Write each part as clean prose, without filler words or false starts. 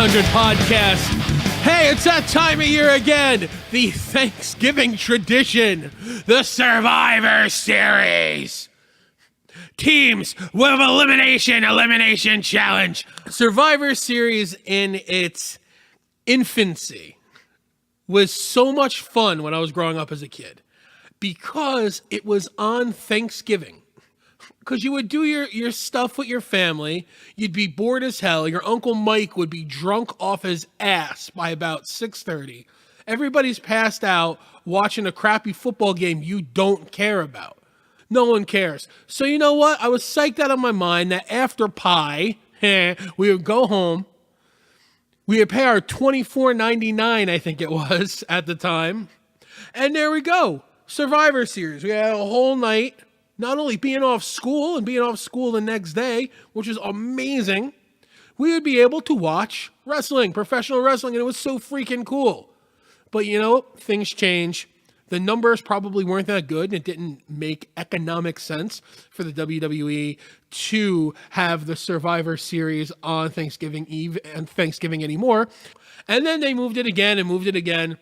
100 podcast. Hey, it's that time of year again. The Thanksgiving tradition, the Survivor Series. Teams with elimination challenge. Survivor Series in its infancy was so much fun when I was growing up as a kid because it was on Thanksgiving. Because you would do your stuff with your family. You'd be bored as hell. Your Uncle Mike would be drunk off his ass by about 6:30. Everybody's passed out watching a crappy football game you don't care about. No one cares. So you know what? I was psyched out of my mind that after pie, we would go home. We would pay our $24.99, I think it was, at the time. And there we go. Survivor Series. We had a whole night. Not only being off school and being off school the next day, which is amazing, we would be able to watch wrestling, professional wrestling, and it was so freaking cool. But you know, things change. The numbers probably weren't that good, and it didn't make economic sense for the WWE to have the Survivor Series on Thanksgiving Eve and Thanksgiving anymore. And then they moved it again,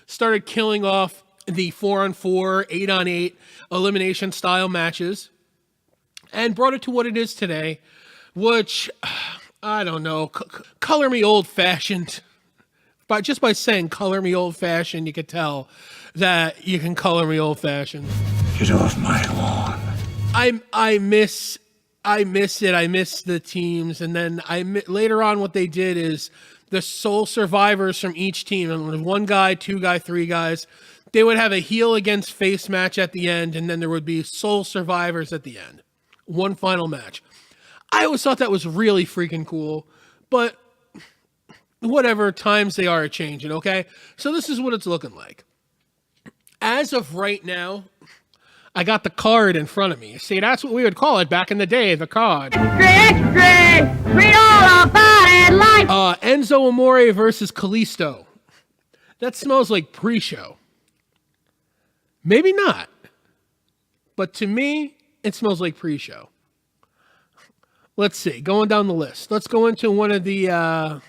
started killing off the 4-on-4, 8-on-8 elimination style matches, and brought it to what it is today, which, I don't know, color me old fashioned. But just by saying color me old fashioned, you could tell that you can color me old fashioned. Get off my lawn. I miss it. I miss the teams. And then later on what they did is the sole survivors from each team, and there's one guy, two guy, three guys, they would have a heel against face match at the end, and then there would be sole survivors at the end. One final match. I always thought that was really freaking cool, but whatever, times they are changing, okay? So this is what it's looking like. As of right now, I got the card in front of me. See, that's what we would call it back in the day, the card. Extra, read all about it like... Enzo Amore versus Kalisto. That smells like pre-show. Maybe not. But to me, it smells like pre-show. Let's see. Going down the list. Let's go into one of the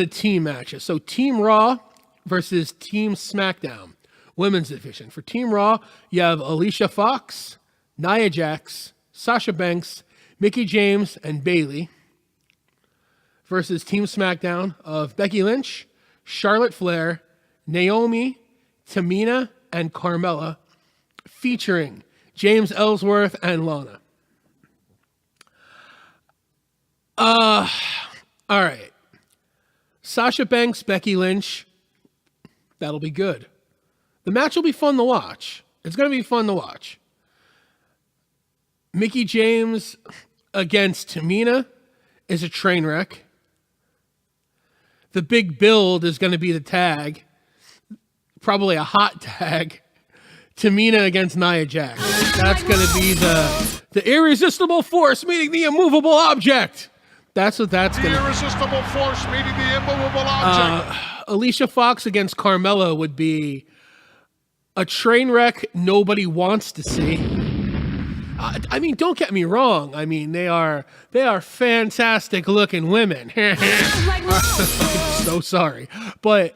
team matches. So Team Raw versus Team SmackDown. Women's division. For Team Raw, you have Alicia Fox, Nia Jax, Sasha Banks, Mickie James, and Bayley. Versus Team SmackDown of Becky Lynch, Charlotte Flair, Naomi, Tamina, and Carmella, featuring James Ellsworth and Lana. All right. Sasha Banks, Becky Lynch. That'll be good. The match will be fun to watch. It's going to be fun to watch. Mickie James against Tamina is a train wreck. The big build is going to be the tag. Probably a hot tag. Tamina against Nia Jax. That's going to be the irresistible force meeting the immovable object. That's what that's going to be. The irresistible force meeting the immovable object. Alicia Fox against Carmella would be a train wreck nobody wants to see. I mean, don't get me wrong. I mean, they are fantastic looking women. So sorry. But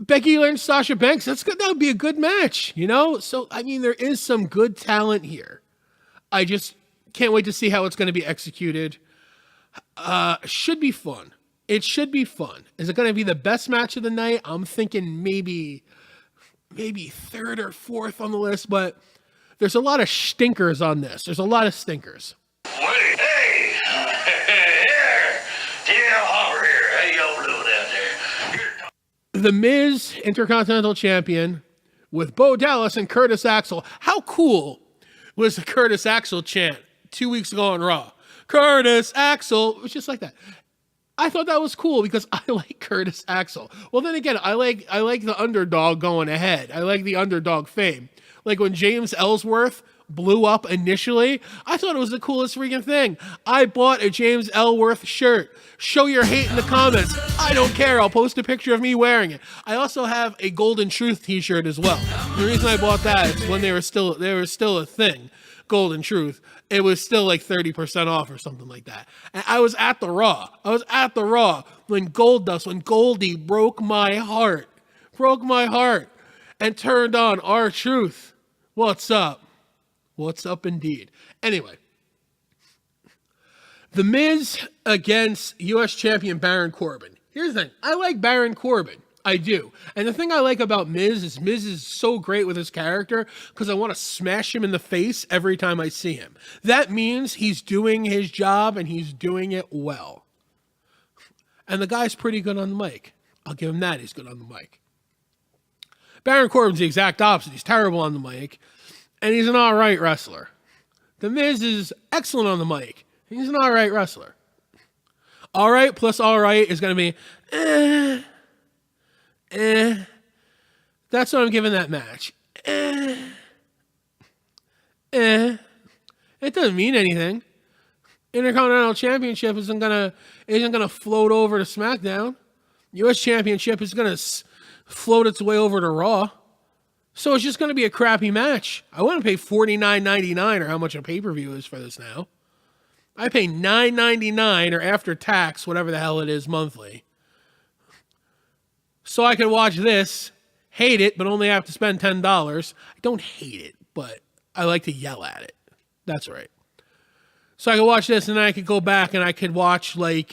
Becky Lynch, Sasha Banks, that would be a good match, you know? So, I mean, there is some good talent here. I just can't wait to see how it's going to be executed. Should be fun. It should be fun. Is it going to be the best match of the night? I'm thinking maybe third or fourth on the list, but there's a lot of stinkers on this. There's a lot of stinkers. Wait, hey! Hey, y'all doing out there? The Miz, Intercontinental Champion, with Bo Dallas and Curtis Axel. How cool was the Curtis Axel chant 2 weeks ago on Raw? Curtis Axel. It was just like that. I thought that was cool because I like Curtis Axel. Well, then again, I like the underdog going ahead. I like the underdog fame. Like when James Ellsworth blew up initially, I thought it was the coolest freaking thing. I bought a James Ellsworth shirt. Show your hate in the comments. I don't care. I'll post a picture of me wearing it. I also have a Golden Truth t-shirt as well. The reason I bought that is when they were still a thing. Golden Truth, it was still like 30% off or something like that. And I was at the Raw. When Goldie broke my heart, and turned on R-Truth. What's up? What's up indeed? Anyway, The Miz against U.S. Champion Baron Corbin. Here's the thing. I like Baron Corbin. I do. And the thing I like about Miz is so great with his character because I want to smash him in the face every time I see him. That means he's doing his job and he's doing it well. And the guy's pretty good on the mic. I'll give him that. He's good on the mic. Baron Corbin's the exact opposite. He's terrible on the mic. And he's an all right wrestler. The Miz is excellent on the mic. He's an all right wrestler. All right plus all right is going to be That's what I'm giving that match. It doesn't mean anything. Intercontinental Championship isn't gonna float over to SmackDown. U.S. Championship is gonna float its way over to Raw. So it's just gonna be a crappy match. I wouldn't pay $49.99 or how much a pay-per-view is for this now. I pay $9.99 or after tax, whatever the hell it is, monthly. So I can watch this, hate it, but only have to spend $10. I don't hate it, but I like to yell at it. That's right. So I could watch this, and then I could go back and I could watch like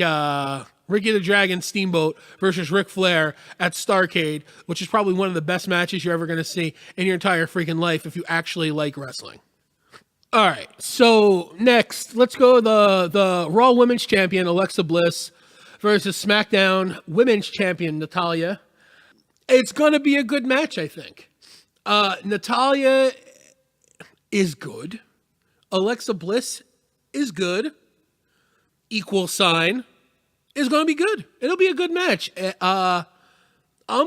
Ricky the Dragon Steamboat versus Ric Flair at Starrcade, which is probably one of the best matches you're ever going to see in your entire freaking life if you actually like wrestling. All right, so next, let's go the Raw Women's Champion, Alexa Bliss, versus SmackDown Women's Champion, Natalya. It's going to be a good match, I think. Natalya is good. Alexa Bliss is good. Equal sign is going to be good. It'll be a good match. I'm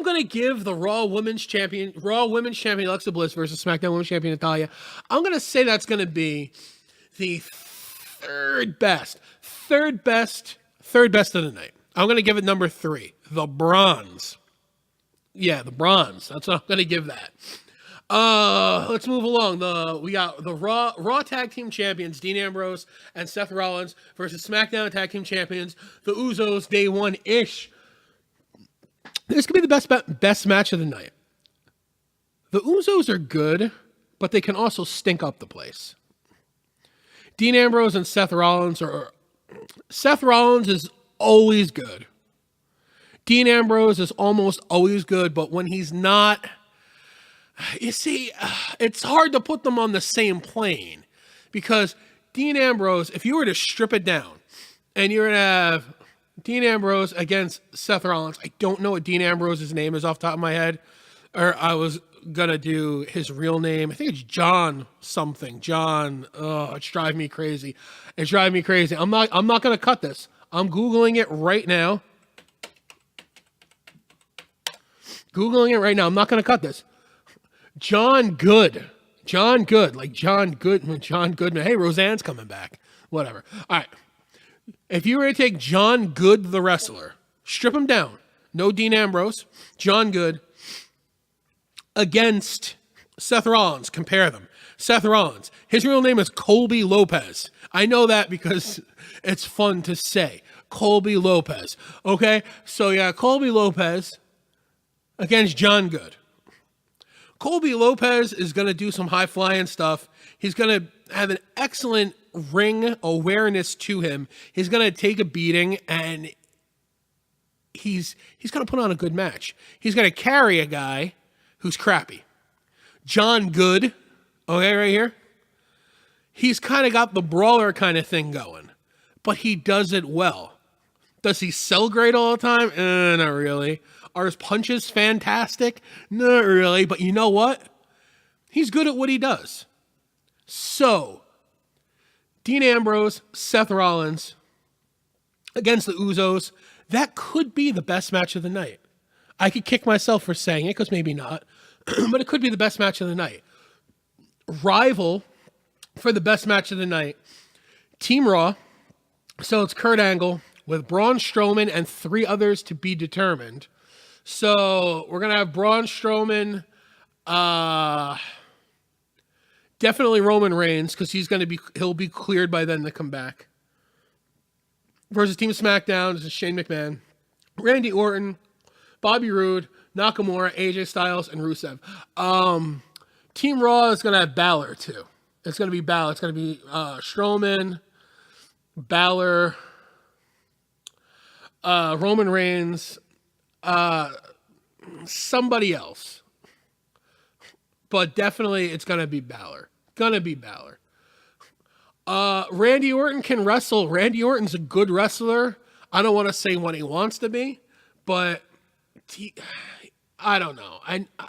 going to give the Raw Women's Champion Alexa Bliss versus SmackDown Women's Champion Natalya. I'm going to say that's going to be the third best of the night. I'm going to give it number 3, the Bronze. Yeah, the Bronze. That's what I'm going to give that. Let's move along. We got the Raw Tag Team Champions, Dean Ambrose and Seth Rollins versus SmackDown Tag Team Champions, the Usos, day one-ish. This could be the best match of the night. The Usos are good, but they can also stink up the place. Dean Ambrose and Seth Rollins is always good. Dean Ambrose is almost always good, but when he's not, you see, it's hard to put them on the same plane because Dean Ambrose, if you were to strip it down and you're going to have Dean Ambrose against Seth Rollins, I don't know what Dean Ambrose's name is off the top of my head, or I was going to do his real name. I think it's John something. John, it's driving me crazy. I'm not going to cut this. I'm Googling it right now. I'm not going to cut this. John Good, like John Goodman. Hey, Roseanne's coming back. Whatever. All right. If you were to take John Good, the wrestler, strip him down, no Dean Ambrose, John Good, against Seth Rollins, compare them. Seth Rollins, his real name is Colby Lopez. I know that because it's fun to say. Colby Lopez. Okay? So yeah, Colby Lopez against John Good. Colby Lopez is going to do some high-flying stuff. He's going to have an excellent ring awareness to him. He's going to take a beating, and he's going to put on a good match. He's going to carry a guy who's crappy. John Good, okay, right here. He's kind of got the brawler kind of thing going, but he does it well. Does he sell great all the time? Not really. Are his punches fantastic? Not really, but you know what? He's good at what he does. So, Dean Ambrose, Seth Rollins against the Usos, that could be the best match of the night. I could kick myself for saying it, because maybe not, but it could be the best match of the night. Rival for the best match of the night, Team Raw. So it's Kurt Angle with Braun Strowman and 3 others to be determined. So we're going to have Braun Strowman, Definitely Roman Reigns, because he'll be cleared by then to come back. Versus Team SmackDown, this is Shane McMahon, Randy Orton, Bobby Roode, Nakamura, AJ Styles, and Rusev. Team Raw is going to have Balor, too. It's going to be Balor. It's going to be Strowman, Balor, Roman Reigns, somebody else. But definitely it's going to be Balor. Randy Orton can wrestle. Randy Orton's a good wrestler. I don't want to say what he wants to be, but I don't know.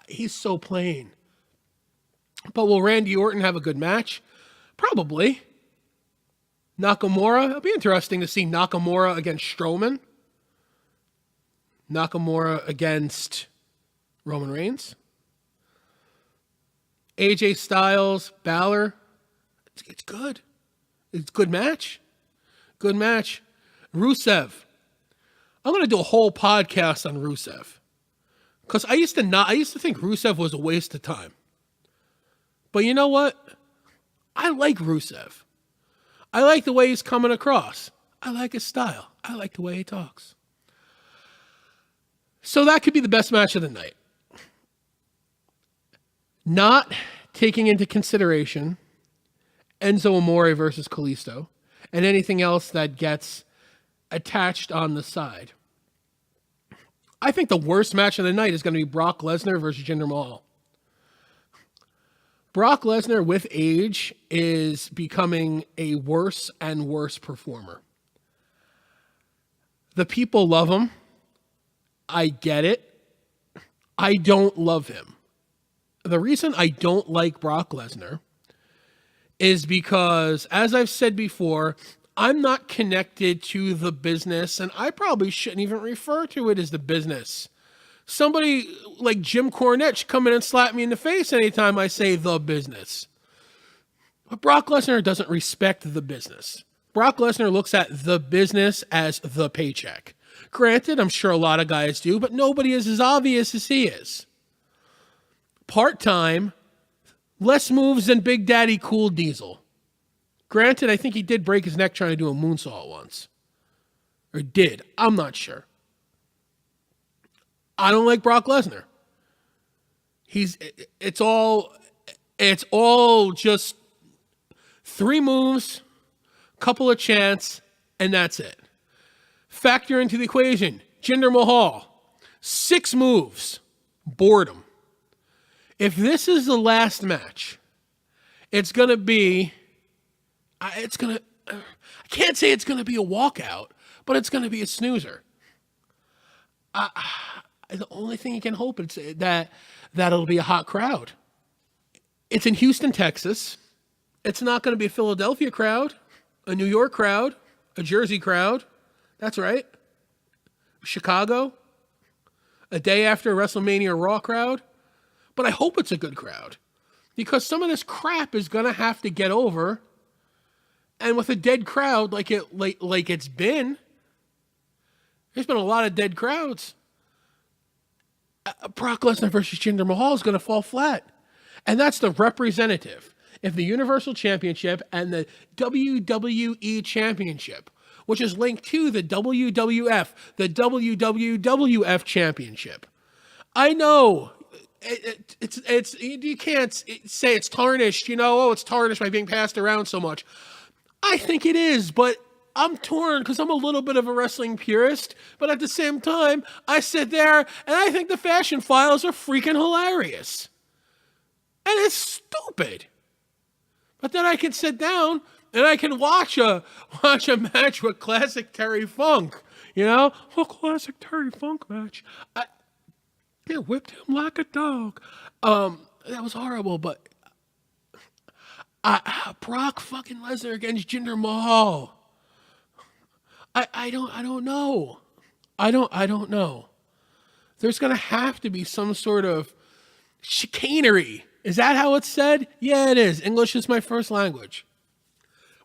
He's so plain. But will Randy Orton have a good match? Probably. Nakamura. It'll be interesting to see Nakamura against Strowman. Nakamura against Roman Reigns. AJ Styles, Balor. It's good. It's a good match. Good match. Rusev. I'm going to do a whole podcast on Rusev. Because I used to think Rusev was a waste of time. But you know what? I like Rusev. I like the way he's coming across. I like his style. I like the way he talks. So that could be the best match of the night. Not taking into consideration Enzo Amore versus Kalisto and anything else that gets attached on the side. I think the worst match of the night is going to be Brock Lesnar versus Jinder Mahal. Brock Lesnar, with age, is becoming a worse and worse performer. The people love him. I get it. I don't love him. The reason I don't like Brock Lesnar is because, as I've said before, I'm not connected to the business, and I probably shouldn't even refer to it as the business. Somebody like Jim Cornette should come in and slap me in the face anytime I say the business. But Brock Lesnar doesn't respect the business. Brock Lesnar looks at the business as the paycheck. Granted, I'm sure a lot of guys do, but nobody is as obvious as he is. Part-time, less moves than Big Daddy Cool Diesel. Granted, I think he did break his neck trying to do a moonsault once. Or did. I'm not sure. I don't like Brock Lesnar. It's all just 3 moves, couple of chants, and that's it. Factor into the equation, Jinder Mahal, 6 moves, boredom. If this is the last match, it's going to be, I can't say it's going to be a walkout, but it's going to be a snoozer. The only thing you can hope is that it'll be a hot crowd. It's in Houston, Texas. It's not going to be a Philadelphia crowd, a New York crowd, a Jersey crowd. That's right. Chicago, a day after WrestleMania Raw crowd. But I hope it's a good crowd, because some of this crap is going to have to get over. And with a dead crowd like it's been, there's been a lot of dead crowds. Brock Lesnar versus Jinder Mahal is going to fall flat. And that's the representative. If the Universal Championship and the WWE Championship, which is linked to the WWF, the WWF Championship. I know it's you can't say it's tarnished, it's tarnished by being passed around so much. I think it is, but I'm torn because I'm a little bit of a wrestling purist, but at the same time, I sit there and I think the Fashion Files are freaking hilarious. And it's stupid. But then I can sit down and I can watch a match with classic Terry Funk, a classic Terry Funk match. Whipped him like a dog. That was horrible, but Brock fucking Lesnar against Jinder Mahal. I don't know. I don't know. There's gonna have to be some sort of chicanery. Is that how it's said? Yeah, it is. English is my first language.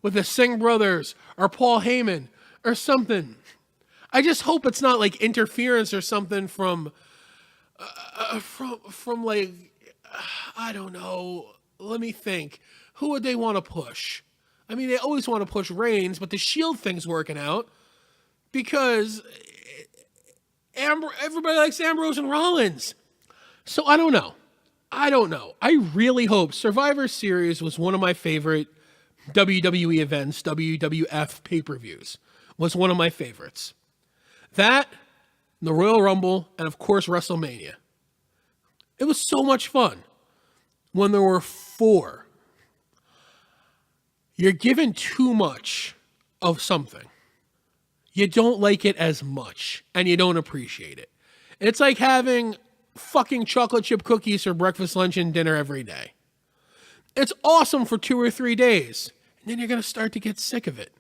With the Singh brothers or Paul Heyman or something. I just hope it's not like interference or something from like, I don't know, let me think. Who would they want to push? I mean, they always want to push Reigns, but the Shield thing's working out because everybody likes Ambrose and Rollins. So I don't know. I really hope Survivor Series was one of my favorite WWE events, WWF pay-per-views. Was one of my favorites. That, the Royal Rumble, and of course WrestleMania. It was so much fun when there were 4. You're given too much of something. You don't like it as much, and you don't appreciate it. It's like having fucking chocolate chip cookies for breakfast, lunch, and dinner every day. It's awesome for 2 or 3 days, and then you're going to start to get sick of it.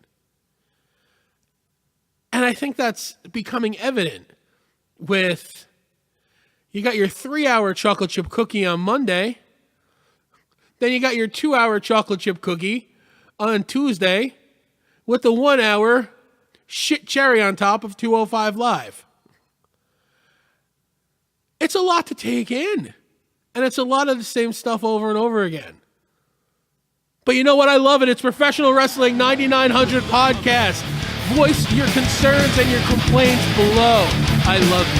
And I think that's becoming evident with, you got your 3-hour chocolate chip cookie on Monday, then you got your 2-hour chocolate chip cookie on Tuesday with the 1-hour shit cherry on top of 205 Live. It's a lot to take in. And it's a lot of the same stuff over and over again. But you know what? I love it. It's Professional Wrestling 9900 Podcast. Voice your concerns and your complaints below. I love you.